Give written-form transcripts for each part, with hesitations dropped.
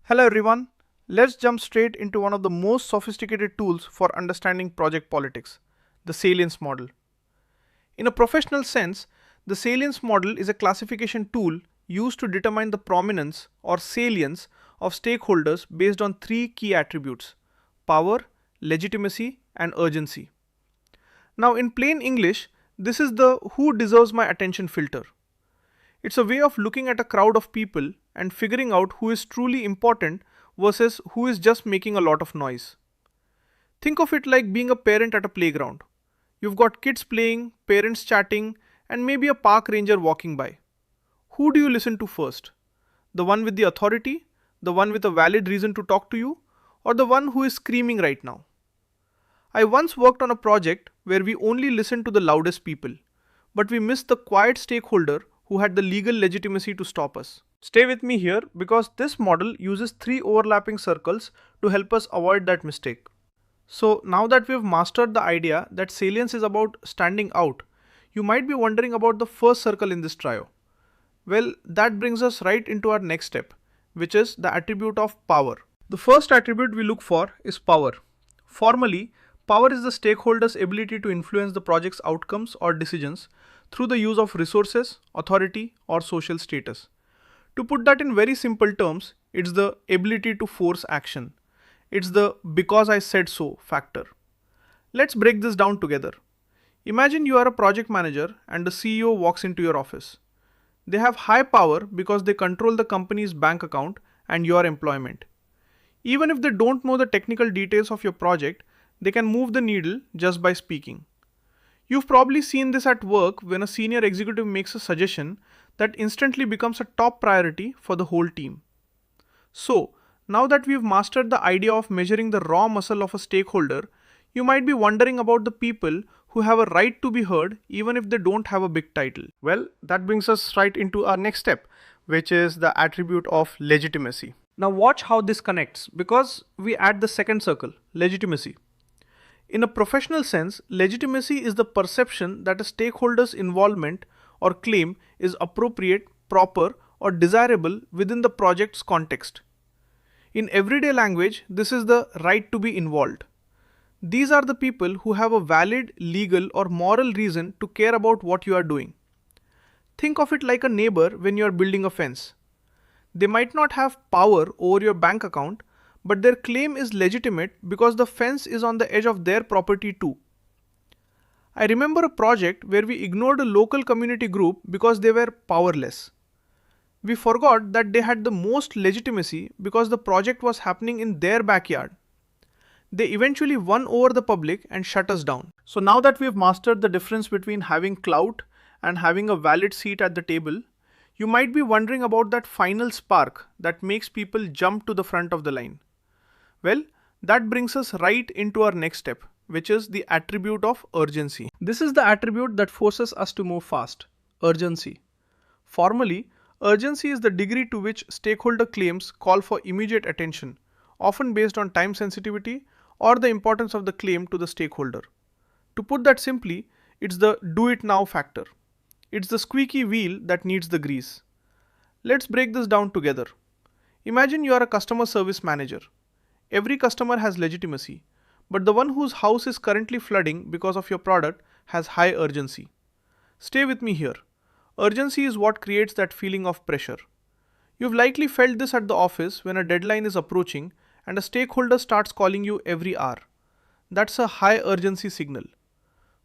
Hello everyone, let's jump straight into one of the most sophisticated tools for understanding project politics, the Salience Model. In a professional sense, the Salience Model is a classification tool used to determine the prominence or salience of stakeholders based on three key attributes: power, legitimacy, and urgency. Now, in plain English, this is the who deserves my attention filter. It's a way of looking at a crowd of people and figuring out who is truly important versus who is just making a lot of noise. Think of it like being a parent at a playground. You've got kids playing, parents chatting, and maybe a park ranger walking by. Who do you listen to first? The one with the authority? The one with a valid reason to talk to you? Or the one who is screaming right now? I once worked on a project where we only listened to the loudest people, but we missed the quiet stakeholder who had the legal legitimacy to stop us. Stay with me here because this model uses three overlapping circles to help us avoid that mistake. So now that we've mastered the idea that salience is about standing out, you might be wondering about the first circle in this trio. Well, that brings us right into our next step, which is the attribute of power. The first attribute we look for is power. Formally, power is the stakeholder's ability to influence the project's outcomes or decisions through the use of resources, authority, or social status. To put that in very simple terms, it's the ability to force action. It's the because I said so factor. Let's break this down together. Imagine you are a project manager and the CEO walks into your office. They have high power because they control the company's bank account and your employment. Even if they don't know the technical details of your project, they can move the needle just by speaking. You've probably seen this at work when a senior executive makes a suggestion that instantly becomes a top priority for the whole team. So, now that we've mastered the idea of measuring the raw muscle of a stakeholder, you might be wondering about the people who have a right to be heard even if they don't have a big title. Well, that brings us right into our next step, which is the attribute of legitimacy. Now watch how this connects because we add the second circle, legitimacy. In a professional sense, legitimacy is the perception that a stakeholder's involvement or claim is appropriate, proper, or desirable within the project's context. In everyday language, this is the right to be involved. These are the people who have a valid legal or moral reason to care about what you are doing. Think of it like a neighbor when you are building a fence. They might not have power over your bank account, but their claim is legitimate because the fence is on the edge of their property too. I remember a project where we ignored a local community group because they were powerless. We forgot that they had the most legitimacy because the project was happening in their backyard. They eventually won over the public and shut us down. So now that we've mastered the difference between having clout and having a valid seat at the table, you might be wondering about that final spark that makes people jump to the front of the line. Well, that brings us right into our next step, which is the attribute of urgency. This is the attribute that forces us to move fast, urgency. Formally, urgency is the degree to which stakeholder claims call for immediate attention, often based on time sensitivity or the importance of the claim to the stakeholder. To put that simply, it's the do it now factor. It's the squeaky wheel that needs the grease. Let's break this down together. Imagine you are a customer service manager. Every customer has legitimacy, but the one whose house is currently flooding because of your product has high urgency. Stay with me here. Urgency is what creates that feeling of pressure. You've likely felt this at the office when a deadline is approaching and a stakeholder starts calling you every hour. That's a high urgency signal.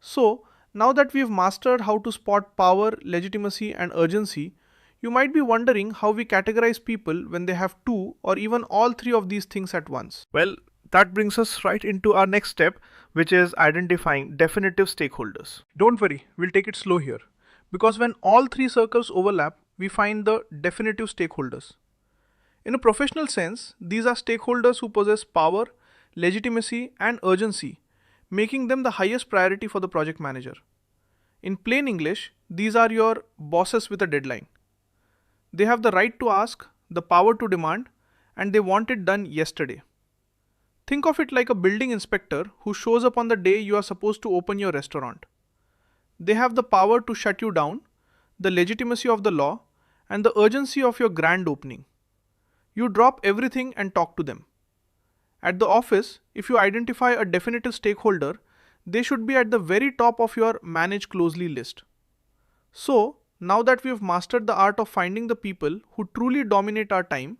So, now that we've mastered how to spot power, legitimacy, and urgency, you might be wondering how we categorize people when they have two or even all three of these things at once. Well, that brings us right into our next step, which is identifying definitive stakeholders. Don't worry, we'll take it slow here. Because when all three circles overlap, we find the definitive stakeholders. In a professional sense, these are stakeholders who possess power, legitimacy, and urgency, making them the highest priority for the project manager. In plain English, these are your bosses with a deadline. They have the right to ask, the power to demand, and they want it done yesterday. Think of it like a building inspector who shows up on the day you are supposed to open your restaurant. They have the power to shut you down, the legitimacy of the law, and the urgency of your grand opening. You drop everything and talk to them. At the office, if you identify a definitive stakeholder, they should be at the very top of your manage closely list. So, now that we have mastered the art of finding the people who truly dominate our time,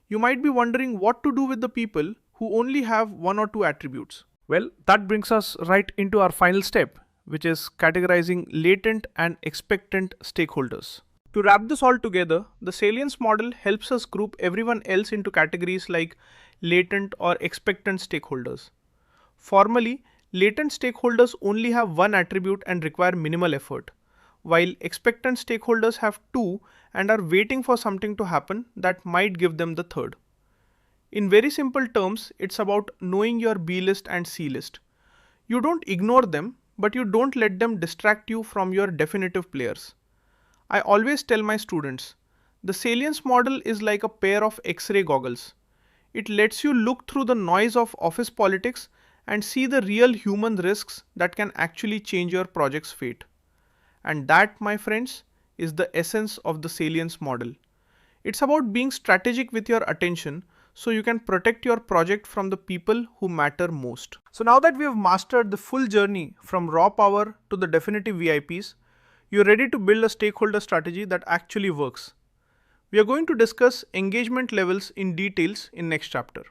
you might be wondering what to do with the people who only have one or two attributes. Well, that brings us right into our final step, which is categorizing latent and expectant stakeholders. To wrap this all together, the Salience model helps us group everyone else into categories like latent or expectant stakeholders. Formally, latent stakeholders only have one attribute and require minimal effort, while expectant stakeholders have two and are waiting for something to happen that might give them the third. In very simple terms, it's about knowing your B list and C list. You don't ignore them, but you don't let them distract you from your definitive players. I always tell my students, the Salience model is like a pair of X-ray goggles. It lets you look through the noise of office politics and see the real human risks that can actually change your project's fate. And that, my friends, is the essence of the Salience model. It's about being strategic with your attention so you can protect your project from the people who matter most. So now that we have mastered the full journey from raw power to the definitive VIPs, you're ready to build a stakeholder strategy that actually works. We are going to discuss engagement levels in details in next chapter.